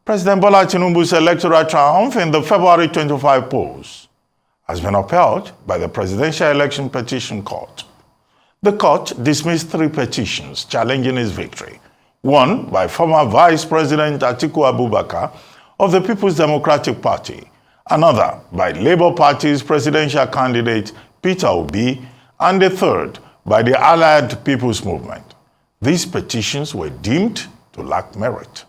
President Bola Tinubu's electoral triumph in the February 25 polls has been upheld by the Presidential Election Petition Court. The court dismissed 3 petitions challenging his victory. One by former Vice President Atiku Abubakar of the People's Democratic Party, another by Labour Party's presidential candidate Peter Obi, and the third by the Allied People's Movement. These petitions were deemed to lack merit.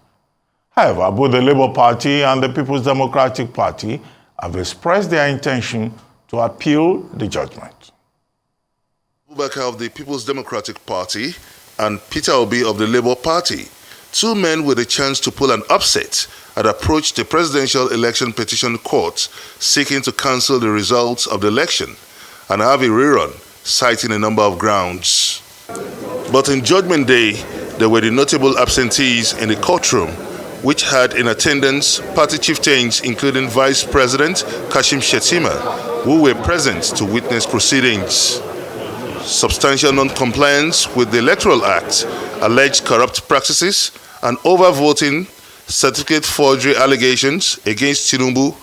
However, both the Labour Party and the People's Democratic Party have expressed their intention to appeal the judgment. Abubakar of the People's Democratic Party and Peter Obi of the Labour Party, 2 men with a chance to pull an upset, had approached the Presidential Election Petition Court seeking to cancel the results of the election and have a rerun, citing a number of grounds. But in Judgment Day, there were the notable absentees in the courtroom, which had in attendance party chieftains including Vice President Kashim Shettima, who were present to witness proceedings. Substantial non-compliance with the Electoral Act, alleged corrupt practices, and overvoting certificate forgery allegations against Tinubu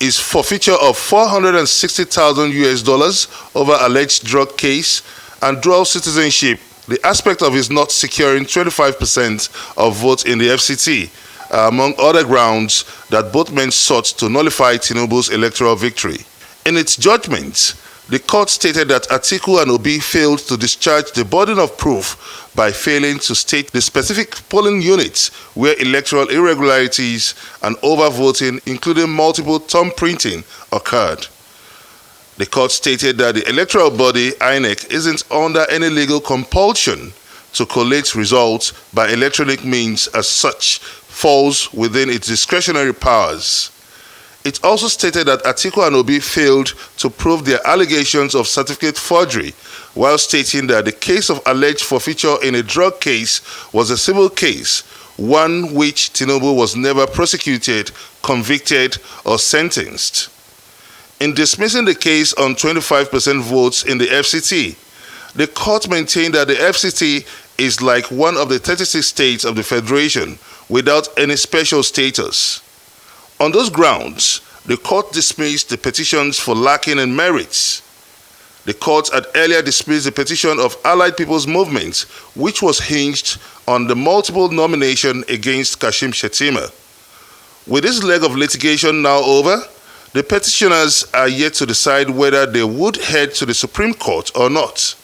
is forfeiture of $460,000 over alleged drug case and dual citizenship, the aspect of his not securing 25% of votes in the FCT, among other grounds that both men sought to nullify Tinubu's electoral victory. In its judgment, the court stated that Atiku and Obi failed to discharge the burden of proof by failing to state the specific polling units where electoral irregularities and overvoting, including multiple thumb printing, occurred. The court stated that the electoral body, INEC, isn't under any legal compulsion to collate results by electronic means, as such falls within its discretionary powers. It also stated that Atiku and Obi failed to prove their allegations of certificate forgery, while stating that the case of alleged forfeiture in a drug case was a civil case, one which Tinubu was never prosecuted, convicted, or sentenced. In dismissing the case on 25% votes in the FCT, the court maintained that the FCT is like one of the 36 states of the Federation without any special status. On those grounds, the court dismissed the petitions for lacking in merits. The court had earlier dismissed the petition of Allied People's Movement, which was hinged on the multiple nomination against Kashim Shettima. With this leg of litigation now over, the petitioners are yet to decide whether they would head to the Supreme Court or not.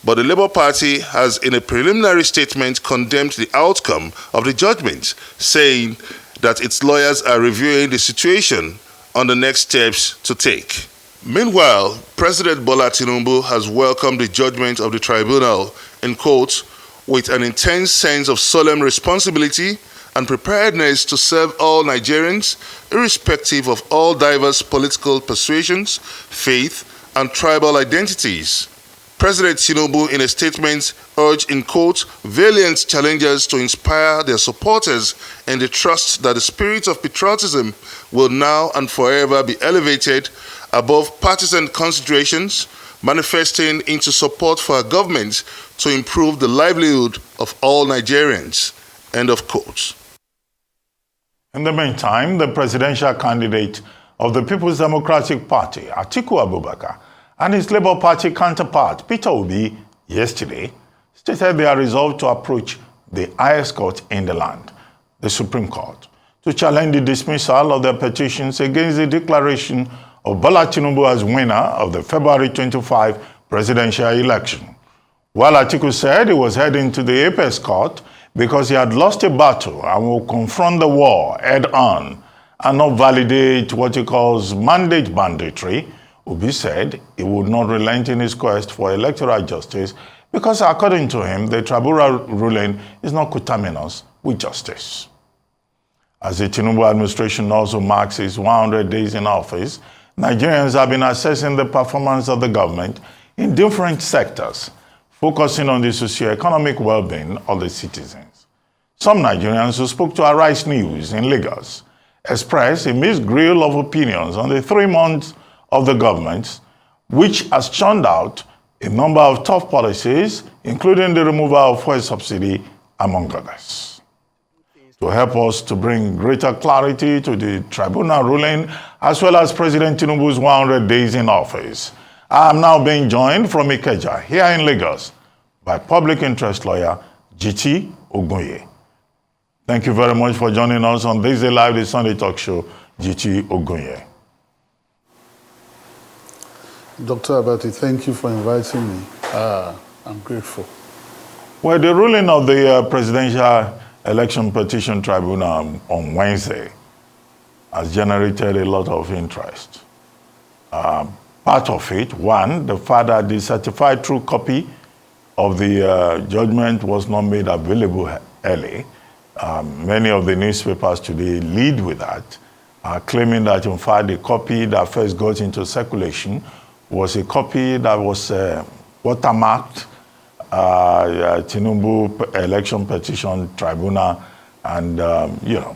But the Labour Party has, in a preliminary statement, condemned the outcome of the judgment, saying that its lawyers are reviewing the situation on the next steps to take. Meanwhile, President Bola Tinubu has welcomed the judgment of the tribunal, in quote, with an intense sense of solemn responsibility and preparedness to serve all Nigerians, irrespective of all diverse political persuasions, faith, and tribal identities. President Tinubu, in a statement, urged, in quote, valiant challengers to inspire their supporters in the trust that the spirit of patriotism will now and forever be elevated above partisan considerations, manifesting into support for a government to improve the livelihood of all Nigerians, end of quote. In the meantime, the presidential candidate of the People's Democratic Party, Atiku Abubakar, and his Labour Party counterpart, Peter Obi, yesterday stated they are resolved to approach the highest court in the land, the Supreme Court, to challenge the dismissal of their petitions against the declaration of Bola Tinubu as winner of the February 25 presidential election. While Atiku said he was heading to the apex court because he had lost a battle and will confront the war head-on and not validate what he calls mandate banditry, Obi said he would not relent in his quest for electoral justice because, according to him, the tribunal ruling is not coterminous with justice. As the Tinubu administration also marks its 100 days in office, Nigerians have been assessing the performance of the government in different sectors, focusing on the socio-economic well-being of the citizens. Some Nigerians who spoke to Arise News in Lagos expressed a mixed grill of opinions on the 3 months of the government, which has churned out a number of tough policies, including the removal of fuel subsidy, among others. to help us to bring greater clarity to the tribunal ruling, as well as President Tinubu's 100 days in office. I am now being joined from Ikeja, here in Lagos, by public interest lawyer Jiti Ogunye. Thank you very much for joining us on this Day Live, the Sunday talk show, Jiti Ogunye. Dr. Abati, thank you for inviting me. I'm grateful. Well, the ruling of the Presidential Election Petition Tribunal on Wednesday has generated a lot of interest. Part of it, one, the fact that the certified true copy of the judgment was not made available early. Many of the newspapers today lead with that, claiming that in fact the copy that first got into circulation was a copy that was watermarked Tinubu Election Petition Tribunal, and the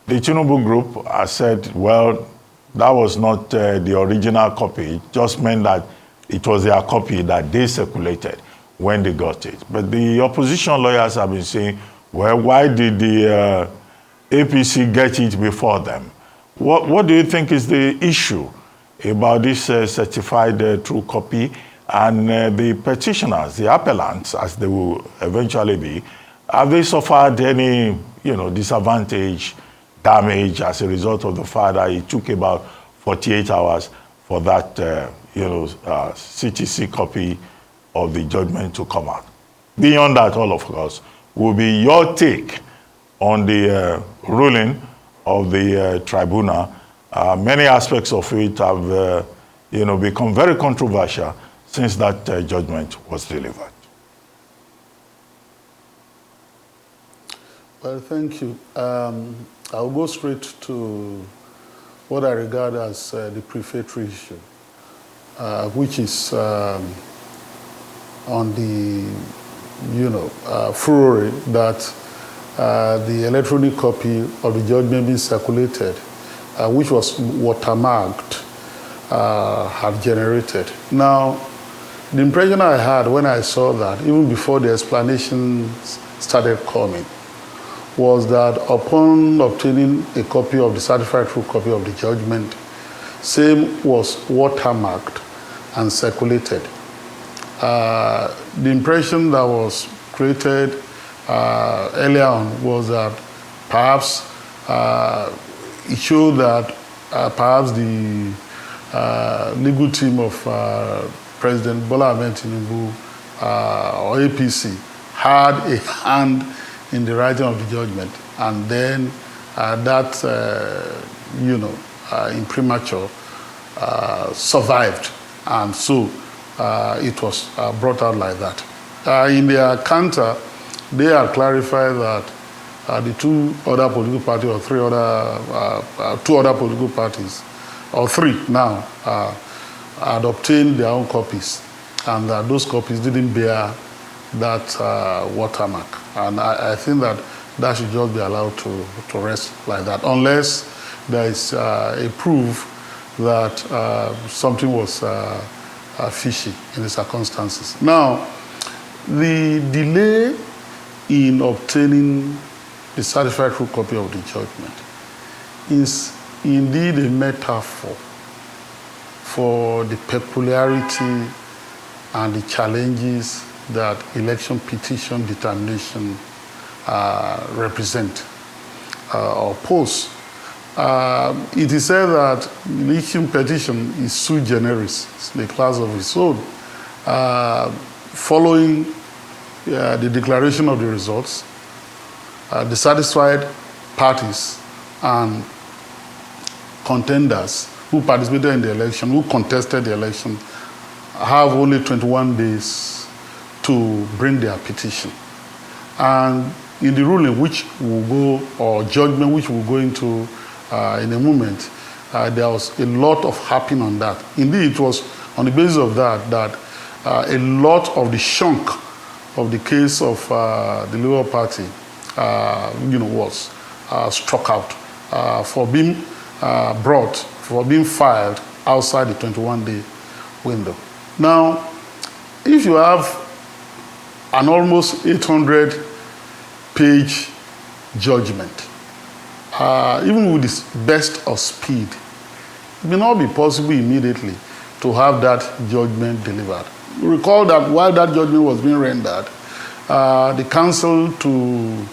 Tinubu group has said, well, that was not the original copy. It just meant that it was their copy that they circulated when they got it. But the opposition lawyers have been saying, well, why did the APC get it before them? What do you think is the issue about this certified true copy? And the petitioners, the appellants, as they will eventually be, have they suffered any, disadvantage, damage as a result of the fact that it took about 48 hours for that, CTC copy of the judgment to come out? Beyond that, all of us, will be your take on the ruling of the tribunal. Many aspects of it have, become very controversial since that judgment was delivered. Well, thank you. I'll go straight to what I regard as the prefatory issue, which is on the, furore that the electronic copy of the judgment being circulated, which was watermarked, had generated. Now, the impression I had when I saw that, even before the explanations started coming, was that upon obtaining a copy of the certified true copy of the judgment, same was watermarked and circulated. The impression that was created earlier on was that perhaps it showed that perhaps the legal team of President Bola Ahmed Tinubu or APC had a hand in the writing of the judgment, and then that imprimatur survived, and so it was brought out like that. In their counter, they had clarified that the two other political parties, or two other political parties, or three now, had obtained their own copies, and that those copies didn't bear that watermark. And I think that that should just be allowed to rest like that, unless there is a proof that something was fishy in the circumstances. Now, the delay in obtaining the certified true copy of the judgment is indeed a metaphor for the peculiarity and the challenges that election petition determination represent or pose. It is said that election petition is sui generis, it's the class of its own. Following the declaration of the results, the satisfied parties and contenders who participated in the election, who contested the election, have only 21 days to bring their petition. And in the ruling, which will go, or judgment, which we'll go into in a moment, there was a lot of harping on that. Indeed, it was on the basis of that a lot of the chunk of the case of the Labour Party, was struck out for being brought, for being filed outside the 21-day window. Now, if you have an almost 800-page judgment, even with the best of speed, it may not be possible immediately to have that judgment delivered. You recall that while that judgment was being rendered, the counsel to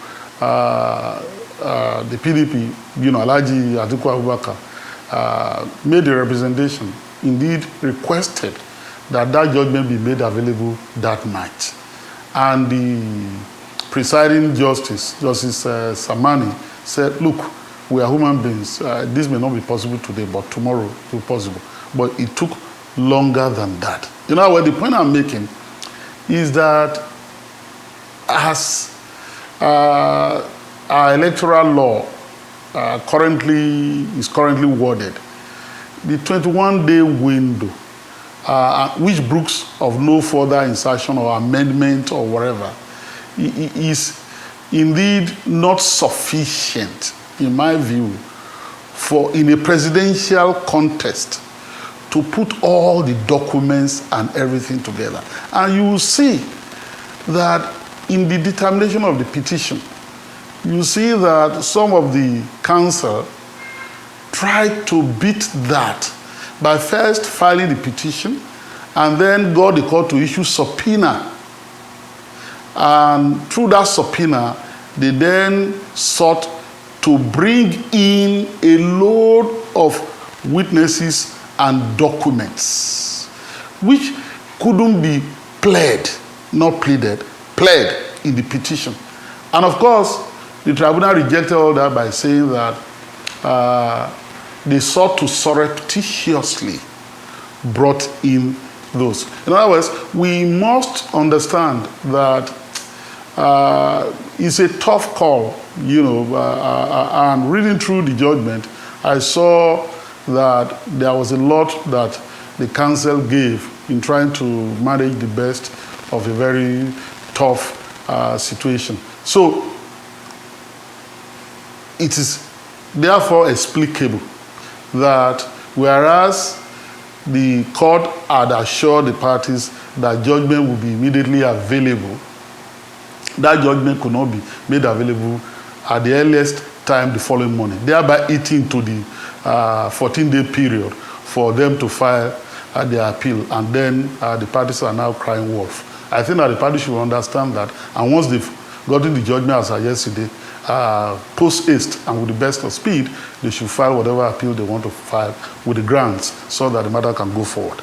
the PDP, Alhaji Atiku Abubakar, made a representation, indeed requested that that judgment be made available that night. And the presiding justice, Justice Samani, said, look, we are human beings. This may not be possible today, but tomorrow it will be possible. But it took longer than that. Well, the point I'm making is that as our electoral law is currently worded, the 21-day window, which brooks of no further insertion or amendment or whatever, is indeed not sufficient, in my view, for in a presidential contest to put all the documents and everything together. And you will see that in the determination of the petition, you see that some of the counsel tried to beat that by first filing the petition and then got the court to issue subpoena. And through that subpoena, they then sought to bring in a load of witnesses and documents, which couldn't be pled, not pleaded, pled in the petition. And of course, the tribunal rejected all that by saying that they sought to surreptitiously brought in those. In other words, we must understand that it's a tough call, and reading through the judgment, I saw that there was a lot that the counsel gave in trying to manage the best of a very tough situation. So it is therefore explicable that whereas the court had assured the parties that judgment would be immediately available, that judgment could not be made available at the earliest time the following morning, thereby eating to the 14-day period for them to file their appeal, and then the parties are now crying wolf. I think that the parties should understand that, and once they've gotten the judgment as of yesterday, post haste and with the best of speed, they should file whatever appeal they want to file with the grounds so that the matter can go forward.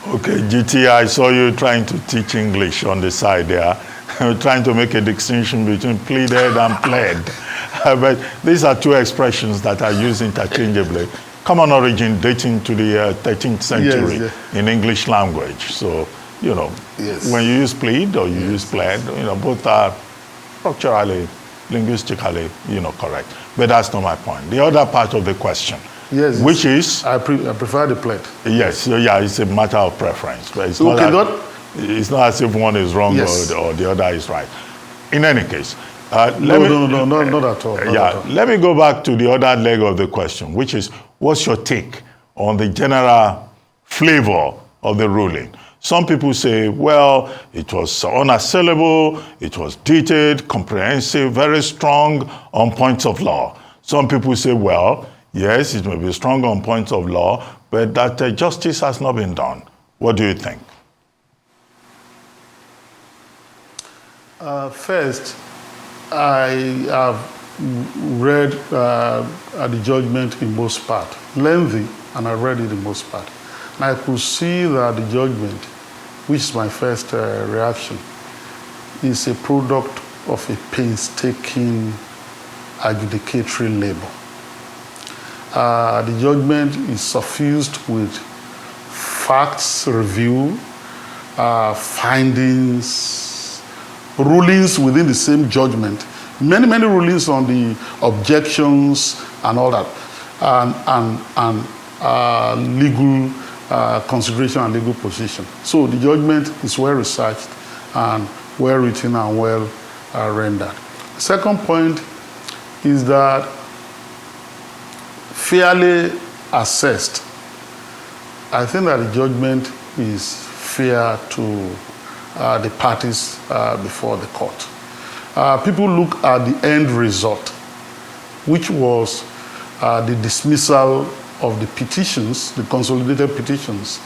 Okay, Jiti, I saw you trying to teach English on the side there, trying to make a distinction between pleaded and pled. But these are two expressions that are used interchangeably. Common origin dating to the 13th century yes. in English language. So, yes. when you use plead or you yes. use pled, both are structurally, linguistically, correct. But that's not my point. The other part of the question, yes, which is... I prefer the pled. Yes, so yeah, it's a matter of preference. But it's it's not as if one is wrong yes. or the other is right. In any case, not at all. Let me go back to the other leg of the question, which is, what's your take on the general flavor of the ruling? Some people say, well, it was unassailable, it was dated, comprehensive, very strong on points of law. Some people say, well, yes, it may be strong on points of law, but that justice has not been done. What do you think? First, I have read the judgment in most part, lengthy, and I read it in most part. And I could see that the judgment, which is my first reaction, is a product of a painstaking adjudicatory labor. The judgment is suffused with facts review, findings, rulings within the same judgment, many rulings on the objections and all that, and legal consideration and legal position. So the judgment is well researched and well written and well rendered. Second point is that fairly assessed, I think that the judgment is fair to the parties before the court. people look at the end result, which was the dismissal of the petitions, the consolidated petitions,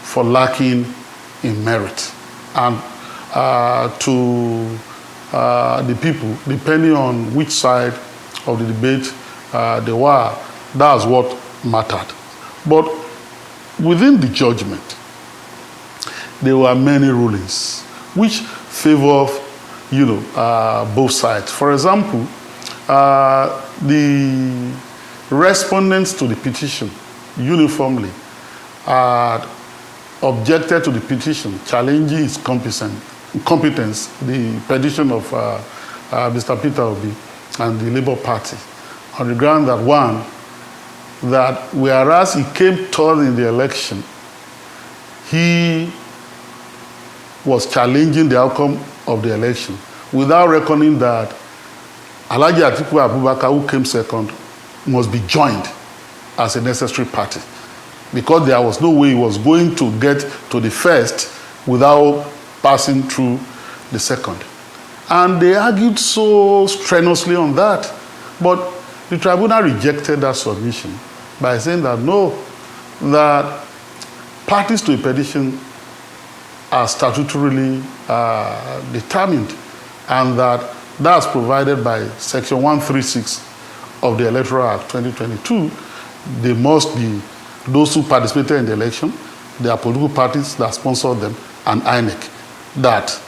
for lacking in merit. And to the people, depending on which side of the debate they were, that's what mattered. But within the judgment, there were many rulings which favor, both sides. For example, the respondents to the petition uniformly objected to the petition, challenging its competence, the petition of Mr. Peter Obi and the Labour Party, on the ground that, one, that whereas he came third in the election, he was challenging the outcome of the election without reckoning that Alhaji Atiku Abubakar, who came second, must be joined as a necessary party, because there was no way he was going to get to the first without passing through the second. And they argued so strenuously on that. But the tribunal rejected that submission by saying that no, that parties to a petition are statutorily determined, and that's provided by Section 136 of the Electoral Act 2022. They must be those who participated in the election, their political parties that sponsored them, and INEC that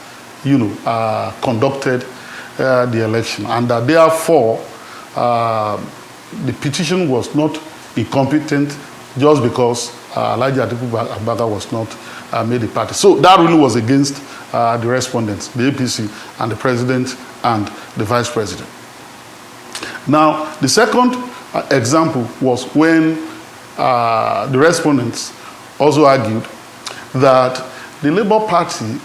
conducted the election, and that therefore the petition was not incompetent just because Alhaji Atiku Abubakar was not made a party. So that ruling was against the respondents, the APC, and the president and the vice president. Now, the second example was when the respondents also argued that the Labour Party,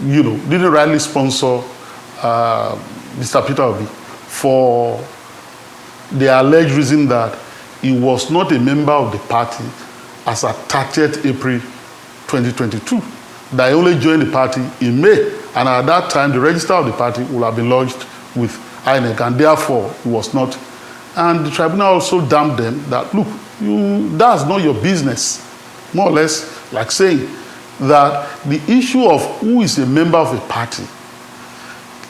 didn't rightly sponsor Mr. Peter Obi for the alleged reason that he was not a member of the party as at 30th April 2022. That he only joined the party in May, and at that time the register of the party would have been lodged with INEC, and therefore he was not. And the tribunal also damned them that, look, that's not your business. More or less like saying that the issue of who is a member of a party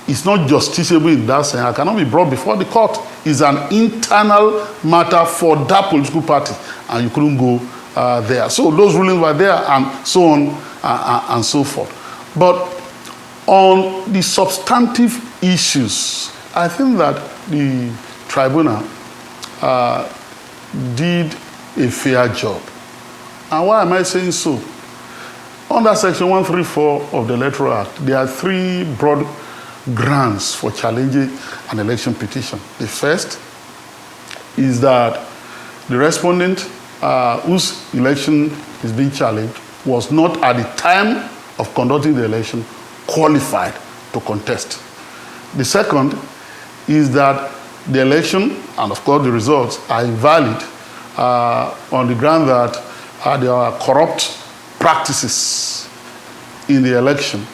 is not justiciable in that sense. It cannot be brought before the court. It's an internal matter for that political party, and you couldn't go there. So those rulings were there, and so on and so forth. But on the substantive issues, I think that the tribunal did a fair job. And why am I saying so? Under Section 134 of the Electoral Act, there are three broad grounds for challenging an election petition. The first is that the respondent whose election is being challenged was not, at the time of conducting the election, qualified to contest. The second is that the election, and of course the results, are invalid on the ground that there are corrupt practices in the election,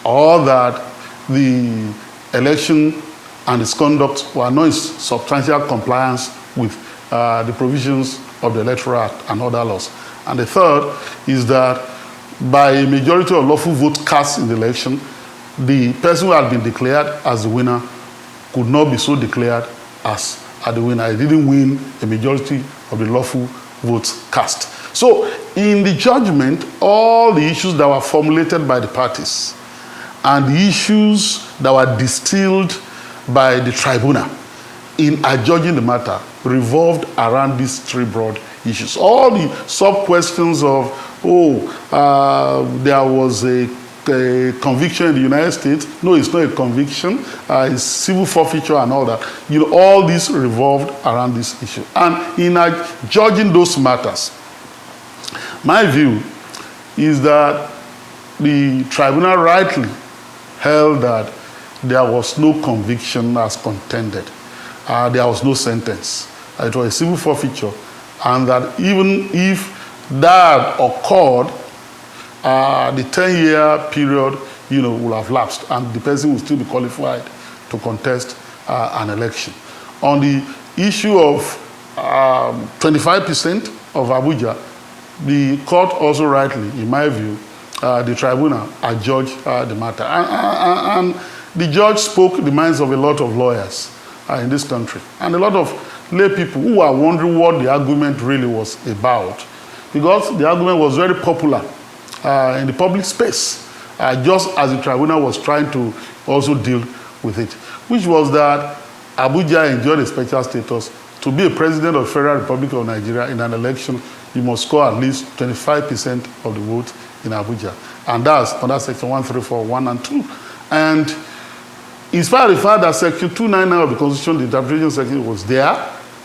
or that the election and its conduct were not in substantial compliance with the provisions of the Electoral Act and other laws. And the third is that by a majority of lawful votes cast in the election, the person who had been declared as the winner could not be so declared as the winner. He didn't win a majority of the lawful votes cast. So in the judgment, all the issues that were formulated by the parties and the issues that were distilled by the tribunal in adjudging the matter revolved around these three broad issues. All the sub-questions of, there was a conviction in the United States. No, it's not a conviction. It's civil forfeiture and all that. All this revolved around this issue. And in judging those matters, my view is that the tribunal rightly held that there was no conviction as contended. There was no sentence. It was a civil forfeiture. And that even if that occurred, the 10-year period will have lapsed, and the person will still be qualified to contest an election. On the issue of 25% of Abuja, the court also rightly, in my view, the tribunal adjudged the matter. And the judge spoke the minds of a lot of lawyers in this country, and a lot of lay people who are wondering what the argument really was about, because the argument was very popular in the public space, just as the tribunal was trying to also deal with it, which was that Abuja enjoyed a special status. To be a president of the Federal Republic of Nigeria in an election, you must score at least 25% of the vote in Abuja. And that's under Section 134(1) and 2. And in spite of the fact that Section 299 of the Constitution, the interpretation section, was there,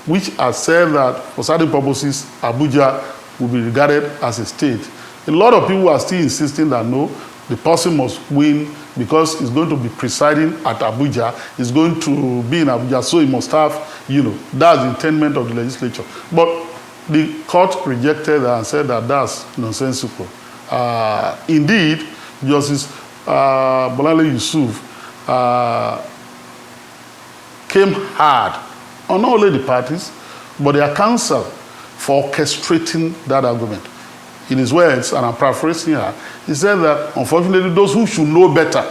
which has said that for certain purposes, Abuja will be regarded as a state, a lot of people are still insisting that no, the person must win because he's going to be presiding at Abuja, he's going to be in Abuja, so he must have, that's the intent of the legislature. But the court rejected that and said that that's nonsensical. Indeed, Justice Bolale Yusuf came hard on not only the parties, but their counsel for orchestrating that argument. In his words, and I'm paraphrasing here, he said that, unfortunately, those who should know better,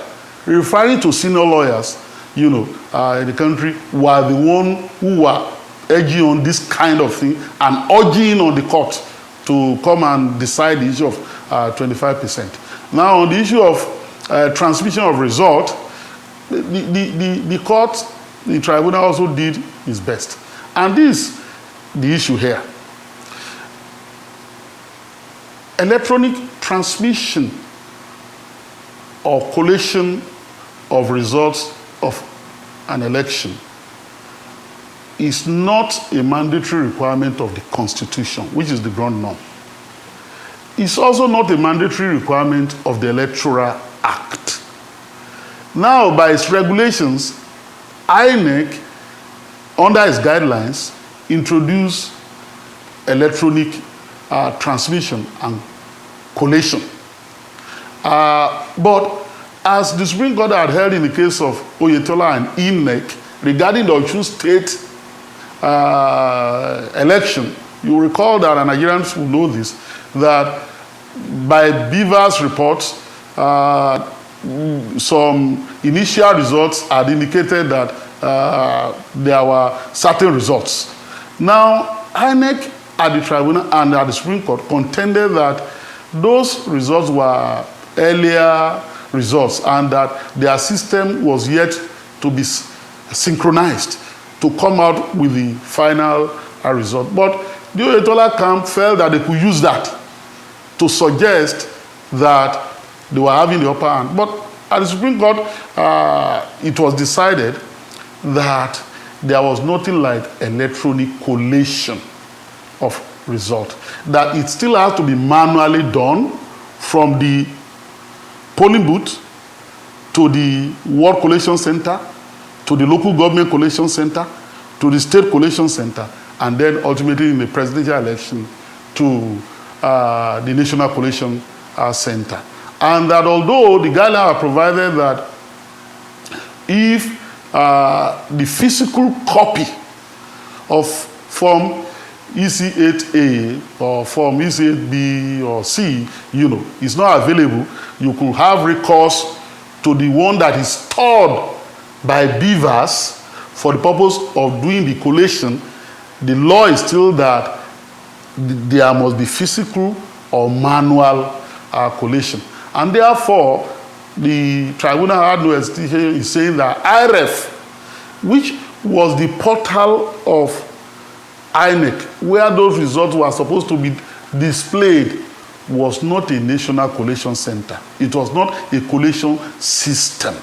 referring to senior lawyers, in the country, were the ones who were edging on this kind of thing and urging on the court to come and decide the issue of 25%. Now, on the issue of transmission of result, the court, the tribunal also did its best. And this is the issue here. Electronic transmission or collation of results of an election is not a mandatory requirement of the Constitution, which is the ground norm. It's also not a mandatory requirement of the Electoral Act. Now, by its regulations, INEC, under its guidelines, introduced electronic transmission and collation. But as the Supreme Court had held in the case of Oyetola and INEC regarding the Osun State election, you recall that, and Nigerians will know this, that by Beaver's reports, some initial results had indicated that there were certain results. Now, INEC at the tribunal and at the Supreme Court contended that those results were earlier results and that their system was yet to be synchronized to come out with the final result. But the Oyetola camp felt that they could use that to suggest that they were having the upper hand. But at the Supreme Court, it was decided that there was nothing like electronic collation of result, that it still has to be manually done from the polling booth to the ward collation center, to the local government collation center, to the state collation center, and then ultimately in the presidential election to the national collation center. And that although the guidelines are provided that if the physical copy of Form EC8A or Form EC8B or C, is not available, you could have recourse to the one that is stored by Beavers for the purpose of doing the collation. The law is still that there must be physical or manual collation. And therefore, the tribunal had no hesitation in saying that IREF, which was the portal of INEC, where those results were supposed to be displayed, was not a national collation center. It was not a collation system,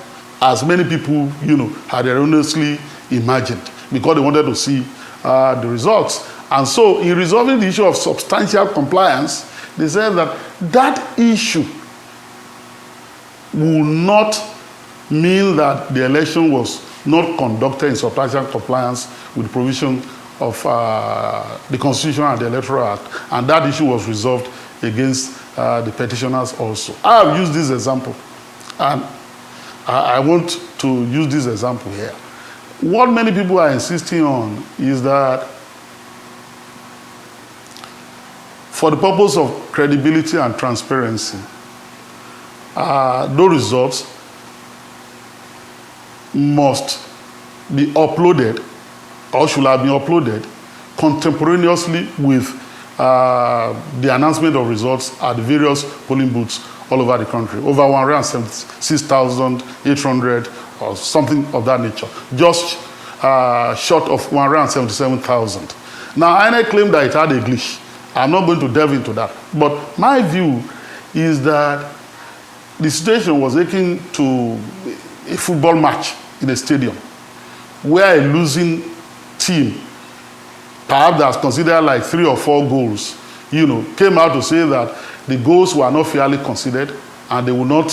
as many people, had erroneously imagined, because they wanted to see the results. And so, in resolving the issue of substantial compliance, they said that that issue will not mean that the election was not conducted in substantial compliance with the provision of the Constitution and the Electoral Act, and that issue was resolved against the petitioners also. I have used this example And I want to use this example here. What many people are insisting on is that for the purpose of credibility and transparency, those results must be uploaded, or should have been uploaded, contemporaneously with the announcement of results at the various polling booths all over the country, over 176,800 or something of that nature, just short of 177,000. Now, INEC claimed that it had a glitch. I'm not going to delve into that. But my view is that the situation was akin to a football match in a stadium where a losing team, perhaps that's considered like 3 or 4 goals, came out to say that the goals were not fairly considered and they would not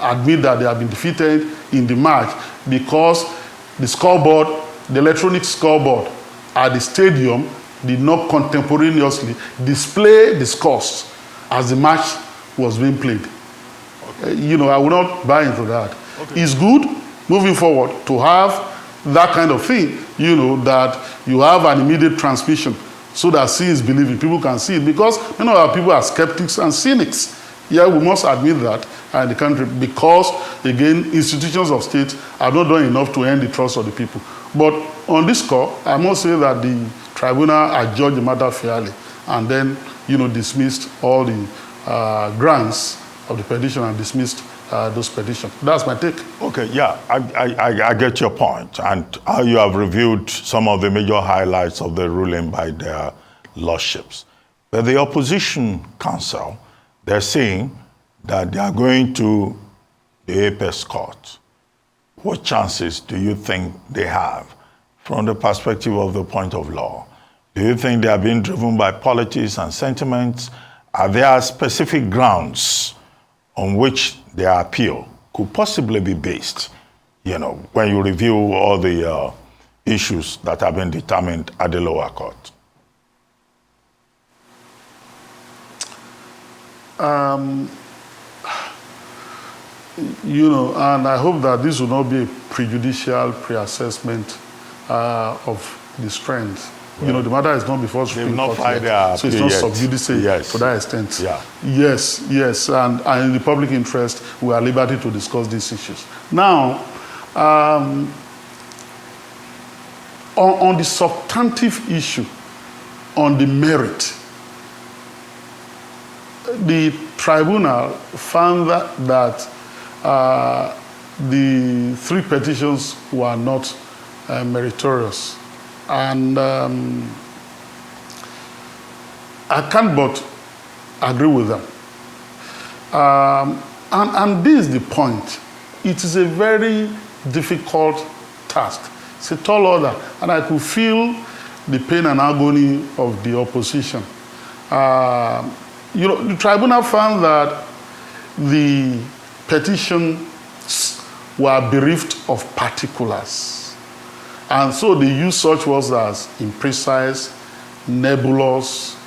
admit that they have been defeated in the match because the scoreboard, the electronic scoreboard at the stadium did not contemporaneously display the scores as the match was being played. Okay. I will not buy into that. Okay. It's good moving forward to have that kind of thing, that you have an immediate transmission so that seeing is believing. People can see it because many of our people are skeptics and cynics. Yeah, we must admit that in the country because, again, institutions of state have not done enough to earn the trust of the people. But on this score, I must say that the tribunal adjudged the matter fairly and then, dismissed all the grounds of the petition and dismissed those petitions. That's my take. Okay, yeah, I get your point, and how you have reviewed some of the major highlights of the ruling by their lordships. But the opposition council, they're saying that they are going to the apex court. What chances do you think they have from the perspective of the point of law? Do you think they are being driven by politics and sentiments? Are there specific grounds on which their appeal could possibly be based, when you review all the issues that have been determined at the lower court? And I hope that this will not be a prejudicial pre-assessment of the strength. Right. The matter is not before Supreme Court yet, so it's not sub judice to that extent. Yeah. Yes, and in the public interest, we are at liberty to discuss these issues. Now, on the substantive issue, on the merit, the tribunal found that the 3 petitions were not meritorious. And I can't but agree with them. And this is the point. It is a very difficult task. It's a tall order. And I could feel the pain and agony of the opposition. The tribunal found that the petitions were bereft of particulars. And so they use such words as imprecise, nebulous,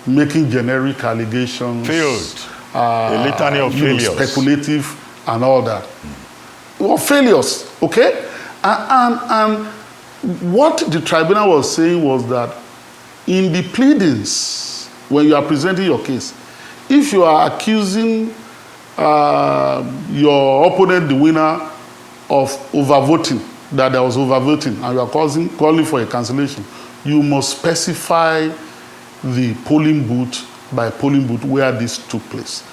making generic allegations. Failed. A litany of failures. Speculative and all that. Well, failures, okay? And what the tribunal was saying was that in the pleadings, when you are presenting your case, if you are accusing your opponent, the winner, of overvoting, that there was overvoting, and you are calling for a cancellation, you must specify the polling booth by polling booth where this took place.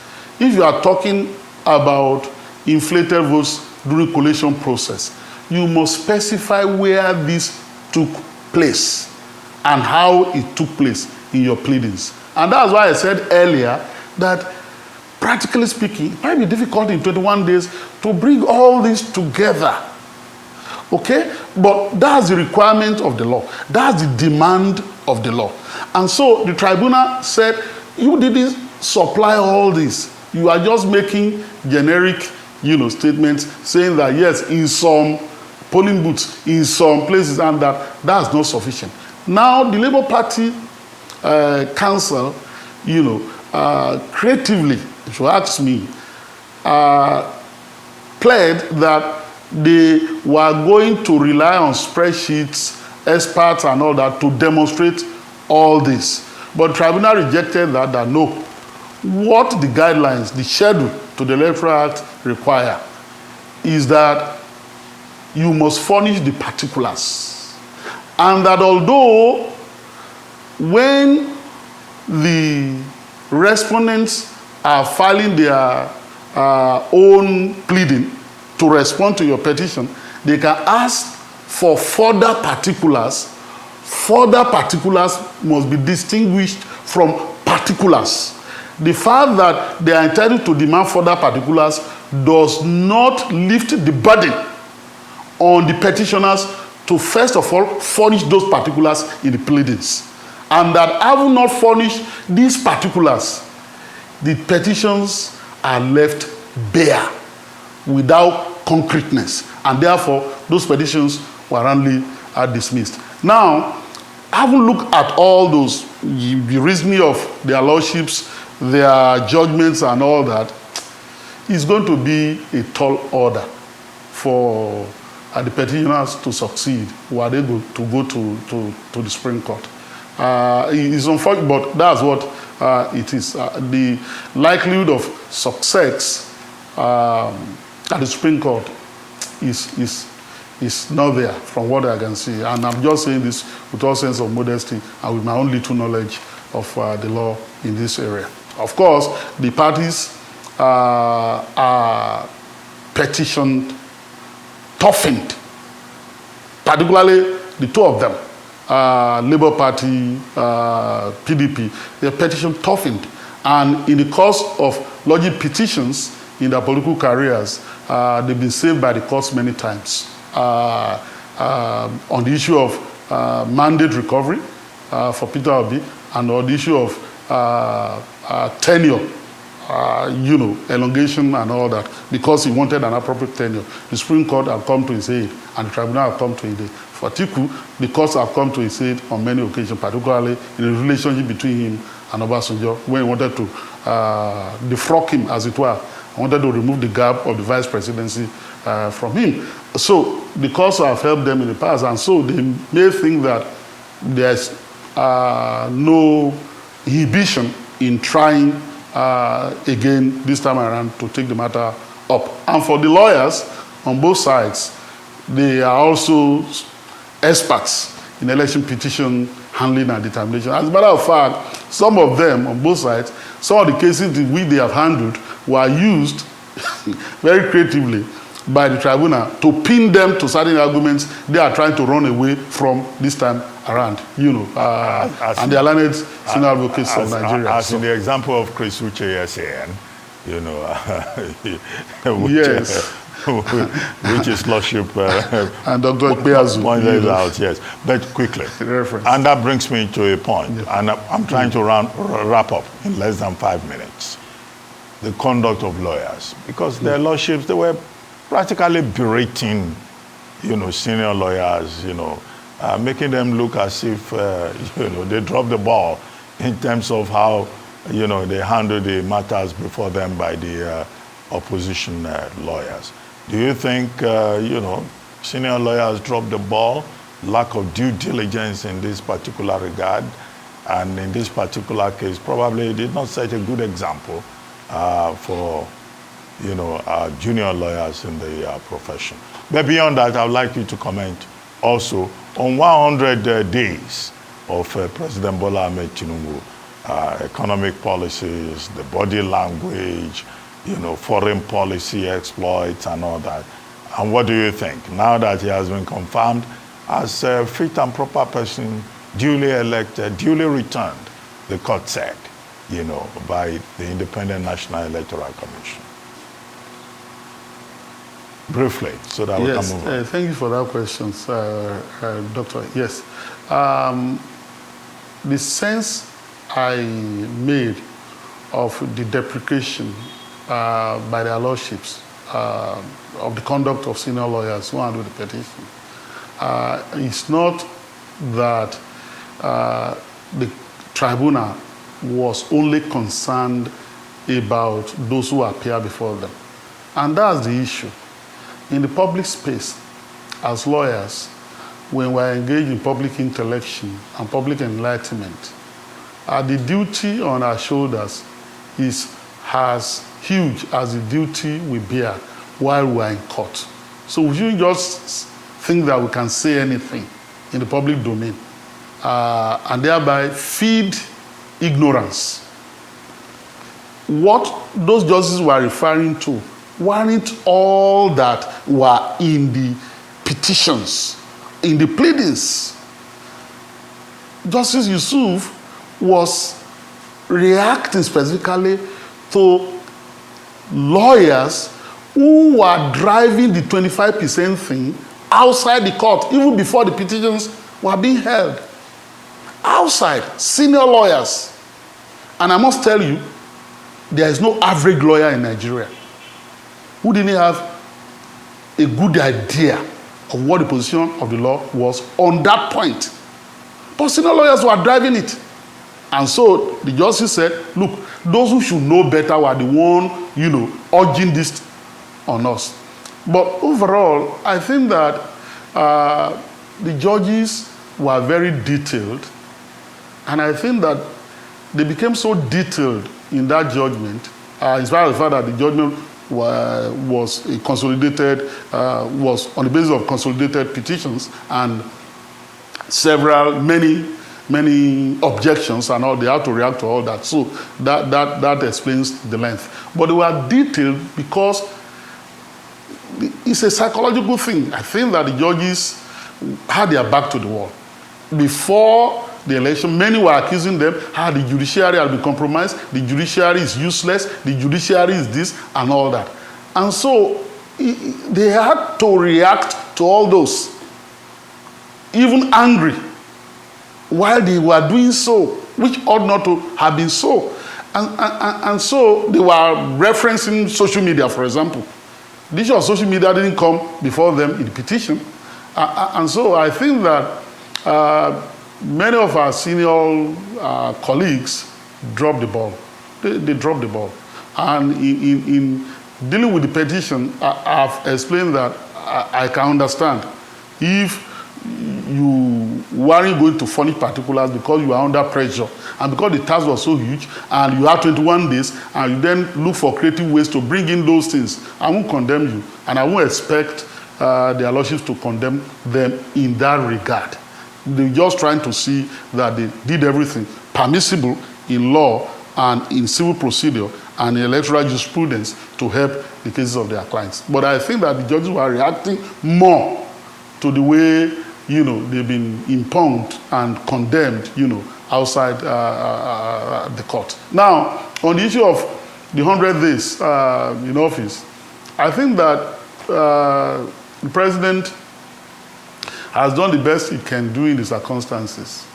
If you are talking about inflated votes during collation process, you must specify where this took place and how it took place in your pleadings. And that's why I said earlier that, practically speaking, it might be difficult in 21 days to bring all this together. Okay? But that's the requirement of the law. That's the demand of the law. And so the tribunal said, you didn't supply all this. You are just making generic, statements saying that, yes, in some polling booths, in some places, and that's not sufficient. Now, the Labour Party creatively, if you ask me, pled that they were going to rely on spreadsheets, experts and all that to demonstrate all this. But the tribunal rejected that no. What the guidelines, the schedule to the Electoral Act require is that you must furnish the particulars. And that although when the respondents are filing their own pleading to respond to your petition, they can ask for further particulars. Further particulars must be distinguished from particulars. The fact that they are entitled to demand further particulars does not lift the burden on the petitioners to first of all furnish those particulars in the pleadings. And that having not furnished these particulars, the petitions are left bare without concreteness. And therefore, those petitions were only dismissed. Now, having looked at all those, the reasoning of their lordships, their judgments and all that, it's going to be a tall order for the petitioners to succeed were they to go to the Supreme Court. It's unfortunate, but that's what it is. The likelihood of success at the Supreme Court is not there from what I can see. And I'm just saying this with all sense of modesty and with my own little knowledge of the law in this area. Of course, the parties are petitioned, toughened, particularly the two of them, Labour Party, PDP, their petition toughened. And in the course of lodging petitions in their political careers, they've been saved by the courts many times. On the issue of mandate recovery for Peter Obi, and on the issue of tenure, elongation and all that, because he wanted an appropriate tenure. The Supreme Court have come to his aid, and the tribunal have come to his aid. For Atiku, the courts have come to his aid on many occasions, particularly in the relationship between him and Obasanjo, when he wanted to defrock him, as it were, wanted to remove the gap of the vice presidency from him. So the courts have helped them in the past, and so they may think that there's no inhibition in trying again this time around to take the matter up. And for the lawyers on both sides, they are also experts in election petition handling and determination. As a matter of fact, some of them on both sides, some of the cases which they have handled were used very creatively by the tribunal to pin them to certain arguments they are trying to run away from this time around, and the learned senior advocates of Nigeria. As in the example of Chris Uche SAN, which is lordship and Dr. Ikpeazu pointed out, yes. But quickly, and that brings me to a point, and I'm trying to wrap up in less than 5 minutes. The conduct of lawyers, because their lordships, they were practically berating, senior lawyers, making them look as if, they dropped the ball in terms of how, they handle the matters before them by the opposition lawyers. Do you think, senior lawyers dropped the ball, lack of due diligence in this particular regard, and in this particular case, probably did not set a good example for, junior lawyers in the profession? But beyond that, I would like you to comment also on 100 days of President Bola Ahmed Tinubu, economic policies, the body language, foreign policy exploits and all that. And what do you think? Now that he has been confirmed as a fit and proper person, duly elected, duly returned, the court said, by the Independent National Electoral Commission. Briefly, so that we can move on. Thank you for that question, Doctor. Yes. The sense I made of the deprecation by their lordships of the conduct of senior lawyers who handle the petition is not that the tribunal was only concerned about those who appear before them. And that's the issue. in the public space, as lawyers, when we're engaged in public intellection and public enlightenment, the duty on our shoulders is as huge as the duty we bear while we're in court. So we shouldn't just think that we can say anything in the public domain and thereby feed ignorance. What those judges were referring to weren't all that were in the petitions, in the pleadings. Justice Yusuf was reacting specifically to lawyers who were driving the 25% thing outside the court, even before the petitions were being held. Outside, senior lawyers. And I must tell you, there is no average lawyer in Nigeria who didn't have a good idea of what the position of the law was on that point. But senior lawyers were driving it. And so the justice said, look, those who should know better were the one, urging this on us. But overall, I think that the judges were very detailed. And I think that they became so detailed in that judgment, in spite of the fact that the judgment was a consolidated, was on the basis of consolidated petitions and many objections and all, they had to react to all that. So that explains the length. But they were detailed because it's a psychological thing. I think that the judges had their back to the wall. Before the election, many were accusing them how the judiciary had been compromised, the judiciary is useless, the judiciary is this and all that. And so they had to react to all those, even angry, while they were doing so, which ought not to have been so. And so they were referencing social media, for example. The issue of social media didn't come before them in the petition. And so I think that many of our senior colleagues dropped the ball. They dropped the ball. And in dealing with the petition, I've explained that I can understand if you weren't going to furnish particulars because you are under pressure and because the task was so huge and you have 21 days and you then look for creative ways to bring in those things. I won't condemn you and I won't expect their lordships to condemn them in that regard. They're just trying to see that they did everything permissible in law and in civil procedure and in electoral jurisprudence to help the cases of their clients. But I think that the judges were reacting more to the way, they've been impugned and condemned, outside the court. Now, on the issue of the 100 days in office, I think that the president has done the best he can do in the circumstances.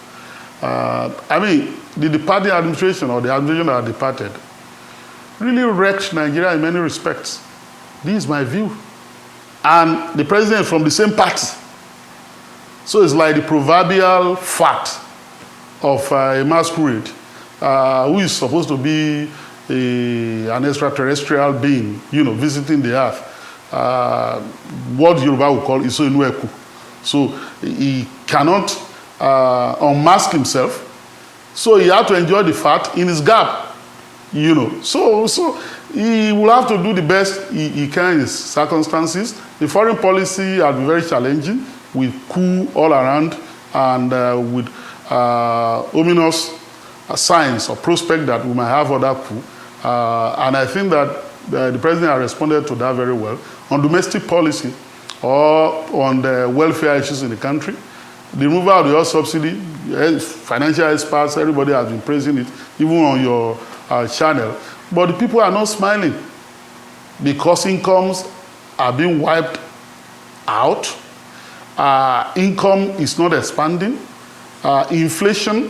The departing administration or the administration that departed really wrecked Nigeria in many respects. This is my view. And the president is from the same party. So it's like the proverbial fact of a masquerade who is supposed to be an extraterrestrial being, visiting the earth. What Yoruba would call Iso Inueku. So he cannot unmask himself. So he had to enjoy the fact in his gap, So he will have to do the best he can in his circumstances. The foreign policy has been very challenging with coup all around and with ominous signs or prospect that we might have other coup. And I think that the president has responded to that very well. On domestic policy, or on the welfare issues in the country. The removal of the oil subsidy, financial experts, everybody has been praising it, even on your channel. But the people are not smiling because incomes are being wiped out. Income is not expanding. Inflation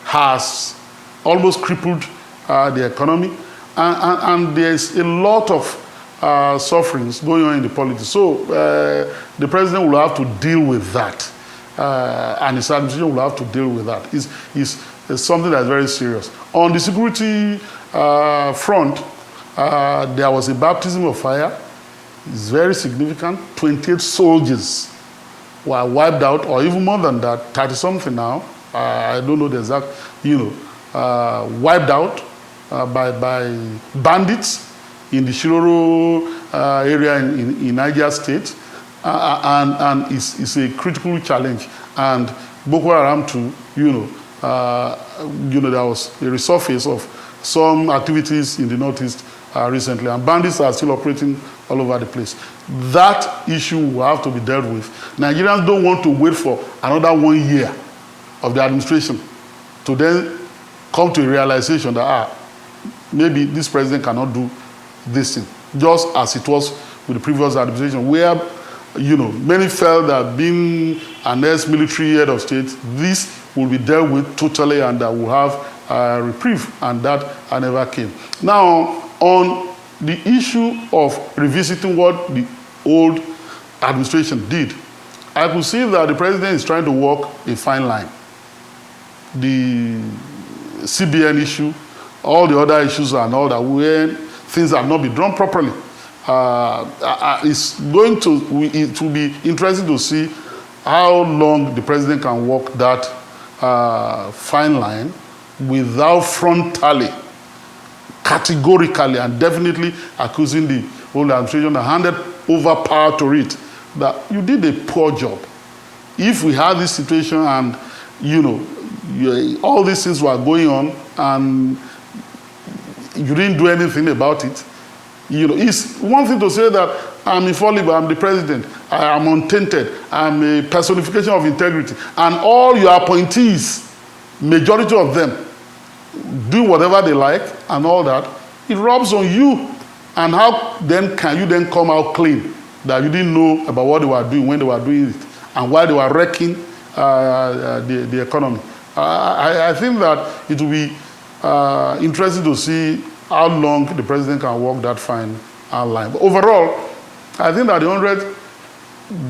has almost crippled the economy. And there's a lot of sufferings going on in the politics. So the president will have to deal with that. And his administration will have to deal with that. It's something that's very serious. On the security front, there was a baptism of fire is very significant. 28 soldiers were wiped out, or even more than that, 30-something now. I don't know the exact, wiped out by bandits in the Shiroro area in Niger State, and it's a critical challenge. And Boko Haram too, there was a resurface of some activities in the northeast recently, and bandits are still operating all over the place. That issue will have to be dealt with. Nigerians don't want to wait for another 1 year of the administration to then come to a realization that maybe this president cannot do this thing, just as it was with the previous administration, where many felt that being an ex-military head of state, this will be dealt with totally and that will have a reprieve, and that never came. Now, on the issue of revisiting what the old administration did, I could see that the president is trying to walk a fine line. The CBN issue, all the other issues and all that, when things have not been done properly. It will be interesting to see how long the president can walk that fine line without frontally, categorically, and definitely accusing the old administration and handed over power to it, that you did a poor job. If we had this situation and, all these things were going on and you didn't do anything about it, it's one thing to say that I'm infallible, I'm the president, I am untainted, I'm a personification of integrity, and all your appointees, majority of them, do whatever they like and all that. It rubs on you. And how then can you then come out clean that you didn't know about what they were doing when they were doing it and why they were wrecking the economy? I think that it will be interesting to see how long the president can walk that fine line. But overall, I think that the 100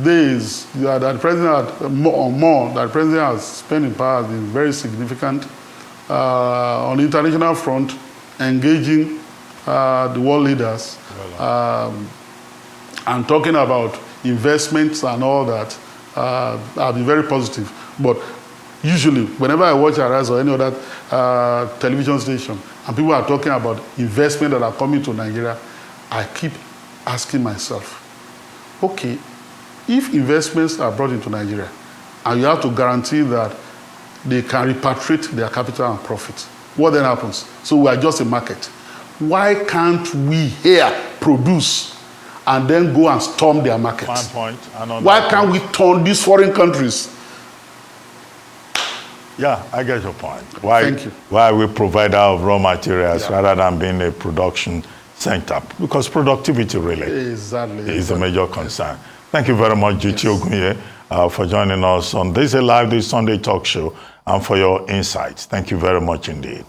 days that the president that the president has spent in power has been very significant. On the international front, engaging the world leaders and talking about investments and all that have been very positive. But usually, whenever I watch Arise or any other television station, and people are talking about investment that are coming to Nigeria, I keep asking myself, okay, if investments are brought into Nigeria, and you have to guarantee that they can repatriate their capital and profit, what then happens? So we are just a market. Why can't we here produce and then go and storm their market? Fine point. Why can't we turn these foreign countries? Yeah, I get your point. Why, Thank you. Why we provide our raw materials rather than being a production center? Because productivity really is a major concern. Thank you very much, Jiti Ogunye, for joining us on This Live, this Sunday talk show, and for your insights. Thank you very much indeed.